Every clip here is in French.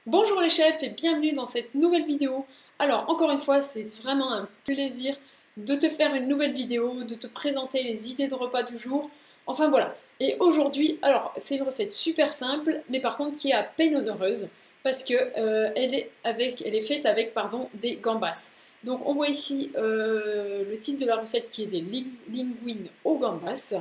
Bonjour les chefs et bienvenue dans cette nouvelle vidéo. Alors encore une fois, c'est vraiment un plaisir de te faire une nouvelle vidéo, de te présenter les idées de repas du jour. Enfin voilà. Et aujourd'hui, alors c'est une recette super simple, mais par contre qui est à peine onéreuse parce que elle est faite avec des gambas. Donc on voit ici le titre de la recette qui est des linguines aux gambas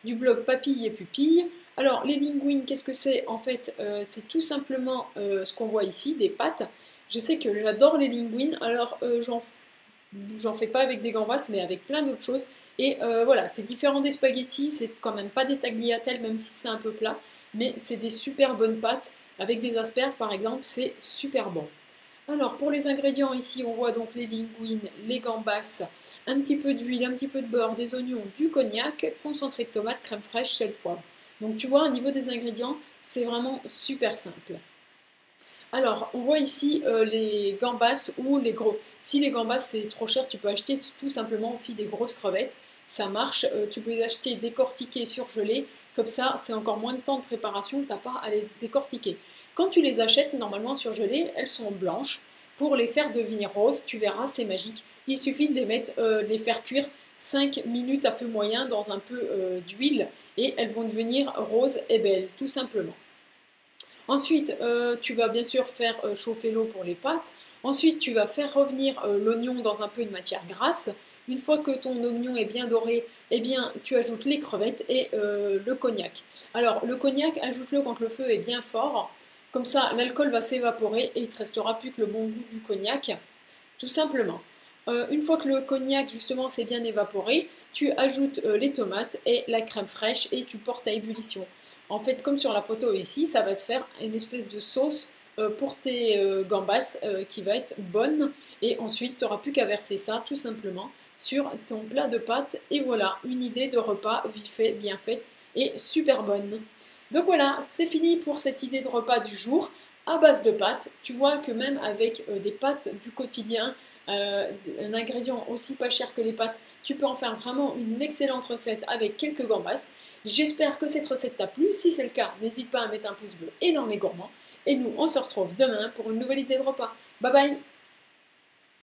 du blog Papille et Pupille. Alors, les linguines, qu'est-ce que c'est? En fait, c'est tout simplement ce qu'on voit ici, des pâtes. Je sais que j'adore les linguines, alors j'en fais pas avec des gambas, mais avec plein d'autres choses. Et voilà, c'est différent des spaghettis, c'est quand même pas des tagliatelles, même si c'est un peu plat, mais c'est des super bonnes pâtes. Avec des asperges, par exemple, c'est super bon. Alors, pour les ingrédients, ici, on voit donc les linguines, les gambas, un petit peu d'huile, un petit peu de beurre, des oignons, du cognac, concentré de tomate, crème fraîche, sel, poivre. Donc, tu vois, au niveau des ingrédients, c'est vraiment super simple. Alors, on voit ici les gambas ou les gros. Si les gambas c'est trop cher, tu peux acheter tout simplement aussi des grosses crevettes. Ça marche. Tu peux les acheter décortiquées, surgelées. Comme ça, c'est encore moins de temps de préparation. Tu n'as pas à les décortiquer. Quand tu les achètes, normalement surgelées, elles sont blanches. Pour les faire devenir roses, tu verras, c'est magique. Il suffit de de les faire cuire 5 minutes à feu moyen dans un peu d'huile et elles vont devenir roses et belles, tout simplement. Ensuite, tu vas bien sûr faire chauffer l'eau pour les pâtes. Ensuite, tu vas faire revenir l'oignon dans un peu de matière grasse. Une fois que ton oignon est bien doré, eh bien, tu ajoutes les crevettes et le cognac. Alors, le cognac, ajoute-le quand le feu est bien fort. Comme ça, l'alcool va s'évaporer et il ne te restera plus que le bon goût du cognac, tout simplement. Une fois que le cognac justement s'est bien évaporé, tu ajoutes les tomates et la crème fraîche et tu portes à ébullition. En fait, comme sur la photo ici, ça va te faire une espèce de sauce pour tes gambas qui va être bonne. Et ensuite, tu n'auras plus qu'à verser ça tout simplement sur ton plat de pâtes. Et voilà, une idée de repas vite fait, bien faite et super bonne. Donc voilà, c'est fini pour cette idée de repas du jour à base de pâtes. Tu vois que même avec des pâtes du quotidien, un ingrédient aussi pas cher que les pâtes, tu peux en faire vraiment une excellente recette avec quelques gambas. J'espère que cette recette t'a plu. Si c'est le cas, n'hésite pas à mettre un pouce bleu énorme et gourmand. Et nous, on se retrouve demain pour une nouvelle idée de repas. Bye bye!